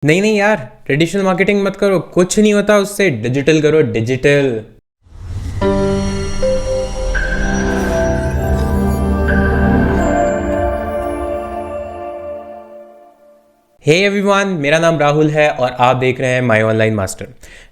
नहीं नहीं यार, ट्रेडिशनल मार्केटिंग मत करो, कुछ नहीं होता उससे। डिजिटल करो, डिजिटल। हे एवरीवन, मेरा नाम राहुल है और आप देख रहे हैं माय ऑनलाइन मास्टर।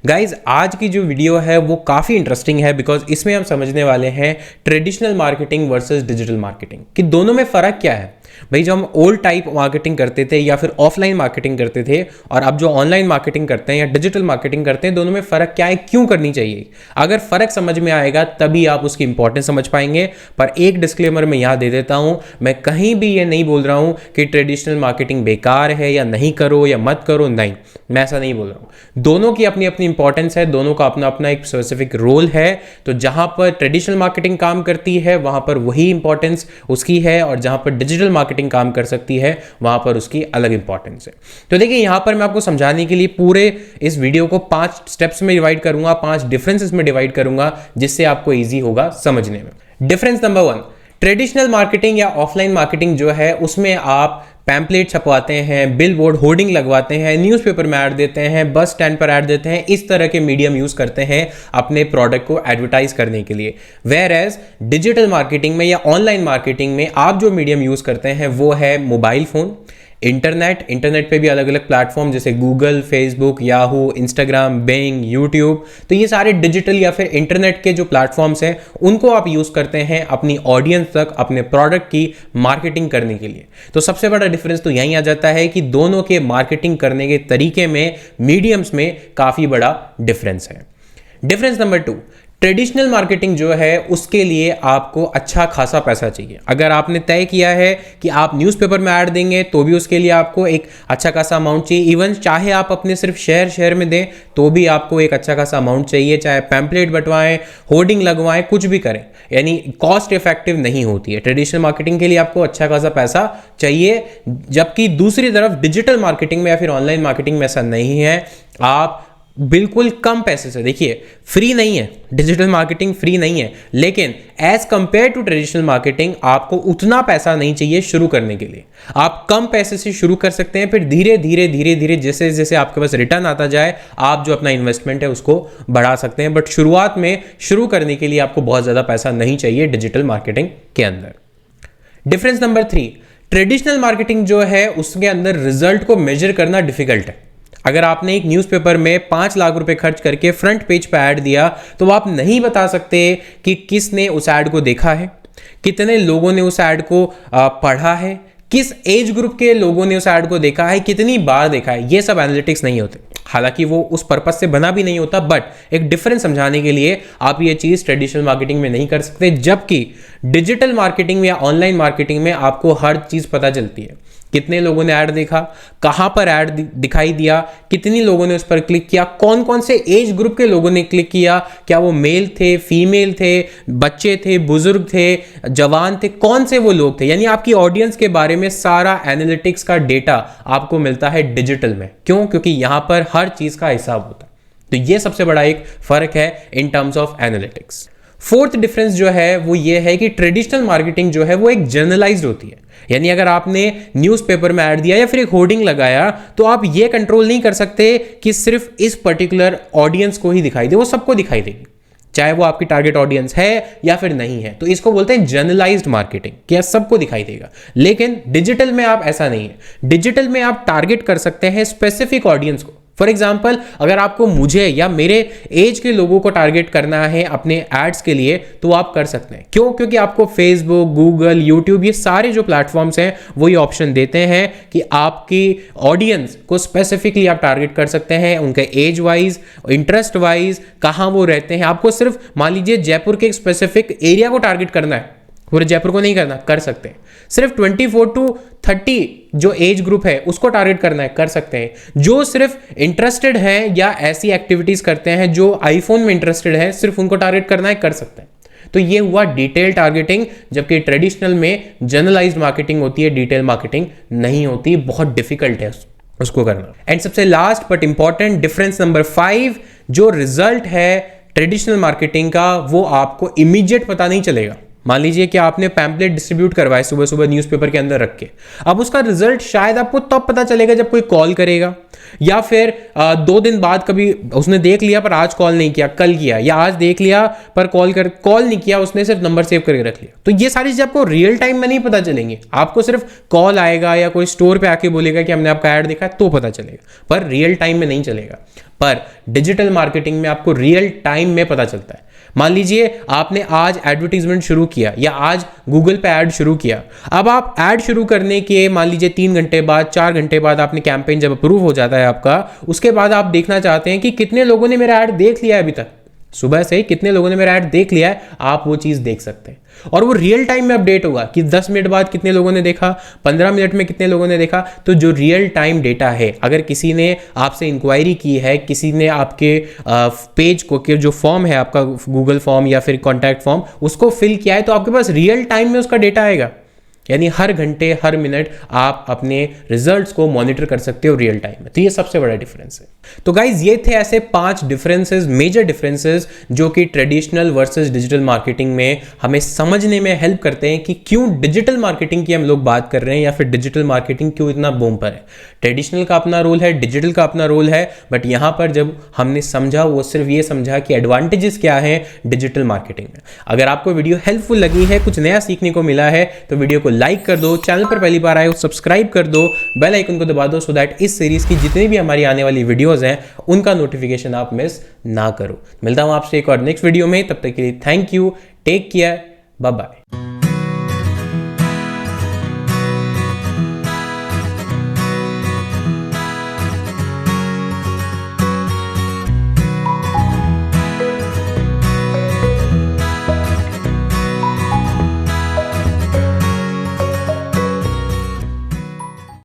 गाइज, आज की जो वीडियो है वो काफ़ी इंटरेस्टिंग है बिकॉज इसमें हम समझने वाले हैं traditional marketing versus digital marketing कि दोनों में फ़र्क क्या है। भाई, जो हम ओल्ड टाइप मार्केटिंग करते थे या फिर ऑफलाइन मार्केटिंग करते थे और अब जो ऑनलाइन मार्केटिंग करते हैं या डिजिटल मार्केटिंग करते हैं, दोनों में फ़र्क क्या है, क्यों करनी चाहिए। अगर फ़र्क समझ में आएगा तभी आप उसकी इंपॉर्टेंस समझ पाएंगे। पर एक डिस्क्लेमर मैं यहाँ दे देता हूँ, मैं कहीं भी ये नहीं बोल रहा हूँ कि ट्रेडिशनल मार्केटिंग बेकार है या नहीं करो या मत करो, नहीं, मैं ऐसा नहीं बोल रहा हूँ। दोनों की अपनी अपनी इंपॉर्टेंस है, दोनों का अपना अपना एक स्पेसिफिक रोल है। तो जहाँ पर ट्रेडिशनल मार्केटिंग काम करती है वहाँ पर वही इंपॉर्टेंस उसकी है, और जहाँ पर डिजिटल मार्केटिंग काम कर सकती है वहाँ पर उसकी अलग इंपॉर्टेंस है। तो देखिए, यहाँ पर मैं आपको समझाने के लिए पूरे इस वीडियो को 5 स्टेप्स में डिवाइड करूँगा, 5 डिफरेंसेस में डिवाइड करूँगा, जिससे आपको ईजी होगा समझने में। डिफरेंस नंबर 1, ट्रेडिशनल मार्केटिंग या ऑफलाइन मार्केटिंग जो है उसमें आप पैम्पलेट छपवाते हैं, बिल बोर्ड होर्डिंग लगवाते हैं, न्यूज़पेपर में ऐड देते हैं, बस स्टैंड पर ऐड देते हैं, इस तरह के मीडियम यूज़ करते हैं अपने प्रोडक्ट को एडवर्टाइज करने के लिए। वेयर एज डिजिटल मार्केटिंग में या ऑनलाइन मार्केटिंग में आप जो मीडियम यूज़ करते हैं वो है मोबाइल फ़ोन, इंटरनेट पे भी अलग अलग प्लेटफॉर्म जैसे Google, Facebook, Yahoo, Instagram, Bing, YouTube. तो ये सारे डिजिटल या फिर इंटरनेट के जो प्लेटफॉर्म्स हैं उनको आप यूज़ करते हैं अपनी ऑडियंस तक अपने प्रोडक्ट की मार्केटिंग करने के लिए। तो सबसे बड़ा डिफरेंस तो यहीं आ जाता है कि दोनों के मार्केटिंग करने के तरीके में, मीडियम्स में काफ़ी बड़ा डिफरेंस है। डिफरेंस नंबर 2, ट्रेडिशनल मार्केटिंग जो है उसके लिए आपको अच्छा खासा पैसा चाहिए। अगर आपने तय किया है कि आप न्यूज़पेपर में ऐड देंगे तो भी उसके लिए आपको एक अच्छा खासा अमाउंट चाहिए। इवन चाहे आप अपने सिर्फ शहर में दें तो भी आपको एक अच्छा खासा अमाउंट चाहिए। चाहे पैम्पलेट बंटवाएं, होर्डिंग लगवाएं, कुछ भी करें, यानी कॉस्ट इफेक्टिव नहीं होती है। ट्रेडिशनल मार्केटिंग के लिए आपको अच्छा खासा पैसा चाहिए, जबकि दूसरी तरफ डिजिटल मार्केटिंग में या फिर ऑनलाइन मार्केटिंग में ऐसा नहीं है। आप बिल्कुल कम पैसे से, देखिए, फ्री नहीं है, डिजिटल मार्केटिंग फ्री नहीं है, लेकिन as compare to traditional marketing आपको उतना पैसा नहीं चाहिए शुरू करने के लिए। आप कम पैसे से शुरू कर सकते हैं, फिर धीरे धीरे जैसे जैसे आपके पास रिटर्न आता जाए आप जो अपना इन्वेस्टमेंट है उसको बढ़ा सकते हैं। बट शुरुआत में शुरू करने के लिए आपको बहुत ज़्यादा पैसा नहीं चाहिए डिजिटल मार्केटिंग के अंदर। डिफरेंस नंबर 3, ट्रेडिशनल मार्केटिंग जो है उसके अंदर रिजल्ट को मेजर करना डिफिकल्ट है। अगर आपने एक न्यूज़पेपर में 5 लाख रुपए खर्च करके फ्रंट पेज पर ऐड दिया तो आप नहीं बता सकते कि किसने उस ऐड को देखा है, कितने लोगों ने उस ऐड को पढ़ा है, किस एज ग्रुप के लोगों ने उस ऐड को देखा है, कितनी बार देखा है। ये सब एनालिटिक्स नहीं होते, हालांकि वो उस पर्पस से बना भी नहीं होता, बट एक डिफरेंस समझाने के लिए आप ये चीज़ ट्रेडिशनल मार्केटिंग में नहीं कर सकते, जबकि डिजिटल मार्केटिंग में या ऑनलाइन मार्केटिंग में आपको हर चीज़ पता चलती है। कितने लोगों ने ऐड देखा, कहां पर ऐड दिखाई दिया, कितनी लोगों ने उस पर क्लिक किया, कौन कौन से एज ग्रुप के लोगों ने क्लिक किया, क्या वो मेल थे, फीमेल थे, बच्चे थे, बुजुर्ग थे, जवान थे, कौन से वो लोग थे। यानी आपकी ऑडियंस के बारे में सारा एनालिटिक्स का डेटा आपको मिलता है डिजिटल में। क्यों? क्योंकि यहां पर हर चीज का हिसाब होता है। तो ये सबसे बड़ा एक फर्क है in terms of analytics. Fourth difference जो है वो ये है कि ट्रेडिशनल मार्केटिंग जो है वो एक जनरलाइज्ड होती है। यानी अगर आपने न्यूज़पेपर में ऐड दिया या फिर एक होर्डिंग लगाया तो आप ये कंट्रोल नहीं कर सकते कि सिर्फ इस पर्टिकुलर ऑडियंस को ही दिखाई दे, वो सबको दिखाई देगी, चाहे वो आपकी टारगेट ऑडियंस है या फिर नहीं है। तो इसको बोलते हैं जनरलाइज्ड मार्केटिंग, कि सबको दिखाई देगा। लेकिन डिजिटल में आप ऐसा नहीं है। डिजिटल में आप टारगेट कर सकते हैं स्पेसिफिक ऑडियंस को। फॉर एग्जाम्पल, अगर आपको मुझे या मेरे एज के लोगों को टारगेट करना है अपने एड्स के लिए तो आप कर सकते हैं। क्यों? क्योंकि आपको फेसबुक, गूगल, यूट्यूब, ये सारे जो प्लेटफॉर्म्स हैं वो ये ऑप्शन देते हैं कि आपकी ऑडियंस को स्पेसिफिकली आप टारगेट कर सकते हैं, उनके एज वाइज, इंटरेस्ट वाइज, कहाँ वो रहते हैं। आपको सिर्फ मान लीजिए जयपुर के एक स्पेसिफिक एरिया को टारगेट करना है, पूरे जयपुर को नहीं करना, कर सकते हैं। सिर्फ 24 to 30 जो एज ग्रुप है उसको टारगेट करना है, कर सकते हैं। जो सिर्फ इंटरेस्टेड हैं या ऐसी एक्टिविटीज करते हैं जो आईफोन में इंटरेस्टेड है, सिर्फ उनको टारगेट करना है, कर सकते हैं। तो ये हुआ डिटेल टारगेटिंग, जबकि ट्रेडिशनल में जनरलाइज्ड मार्केटिंग होती है, डिटेल मार्केटिंग नहीं होती। बहुत डिफिकल्ट है उसको करना। एंड सबसे last but important difference number 5, जो रिजल्ट है ट्रेडिशनल मार्केटिंग का वो आपको इमीडिएट पता नहीं चलेगा। मान लीजिए कि आपने पैम्पलेट डिस्ट्रीब्यूट करवाए सुबह सुबह न्यूज़पेपर के अंदर रख के, अब उसका रिजल्ट शायद आपको तब पता चलेगा जब कोई कॉल करेगा, या फिर 2 दिन बाद कभी उसने देख लिया पर आज कॉल नहीं किया, कल किया, या आज देख लिया पर कॉल नहीं किया, उसने सिर्फ नंबर सेव करके रख लिया। तो ये सारी चीजें आपको रियल टाइम में नहीं पता चलेंगी, आपको सिर्फ कॉल आएगा या कोई स्टोर पे आके बोलेगा कि हमने आपका ऐड देखा है तो पता चलेगा, पर रियल टाइम में नहीं चलेगा। पर डिजिटल मार्केटिंग में आपको रियल टाइम में पता चलता है। मान लीजिए आपने आज एडवर्टीजमेंट शुरू किया या आज गूगल पे ऐड शुरू किया, अब आप ऐड शुरू करने के मान लीजिए 3 घंटे बाद, 4 घंटे बाद आपने कैंपेन जब अप्रूव हो जाता है आपका, उसके बाद आप देखना चाहते हैं कि कितने लोगों ने मेरा ऐड देख लिया है अभी तक, सुबह से कितने लोगों ने मेरा ऐड देख लिया है, आप वो चीज देख सकते हैं। और वो रियल टाइम में अपडेट होगा कि 10 मिनट बाद कितने लोगों ने देखा, 15 मिनट में कितने लोगों ने देखा। तो जो रियल टाइम डेटा है, अगर किसी ने आपसे इंक्वायरी की है, किसी ने आपके पेज को के जो फॉर्म है आपका गूगल फॉर्म या फिर कॉन्टैक्ट फॉर्म उसको फिल किया है, तो आपके पास रियल टाइम में उसका डेटा आएगा। यानी हर घंटे हर मिनट आप अपने रिजल्ट्स को मॉनिटर कर सकते हो रियल टाइम में। तो ये सबसे बड़ा डिफरेंस है। तो गाइज ये थे ऐसे 5 डिफरेंसेस, मेजर डिफरेंसेस जो कि ट्रेडिशनल वर्सेस डिजिटल मार्केटिंग में हमें समझने में हेल्प करते हैं कि क्यों डिजिटल मार्केटिंग की हम लोग बात कर रहे हैं या फिर डिजिटल मार्केटिंग क्यों इतना बूम पर है। ट्रेडिशनल का अपना रोल है, डिजिटल का अपना रोल है, बट यहाँ पर जब हमने समझा वो सिर्फ ये समझा कि एडवांटेजेस क्या है डिजिटल मार्केटिंग में। अगर आपको वीडियो हेल्पफुल लगी है, कुछ नया सीखने को मिला है, तो वीडियो को लाइक कर दो, चैनल पर पहली बार आए हो सब्सक्राइब कर दो, बेल आइकन को दबा दो, सो दैट इस सीरीज की जितनी भी हमारी आने वाली वीडियोस हैं उनका नोटिफिकेशन आप मिस ना करो। मिलता हूं आपसे एक और नेक्स्ट वीडियो में, तब तक के लिए thank you, take care, bye bye.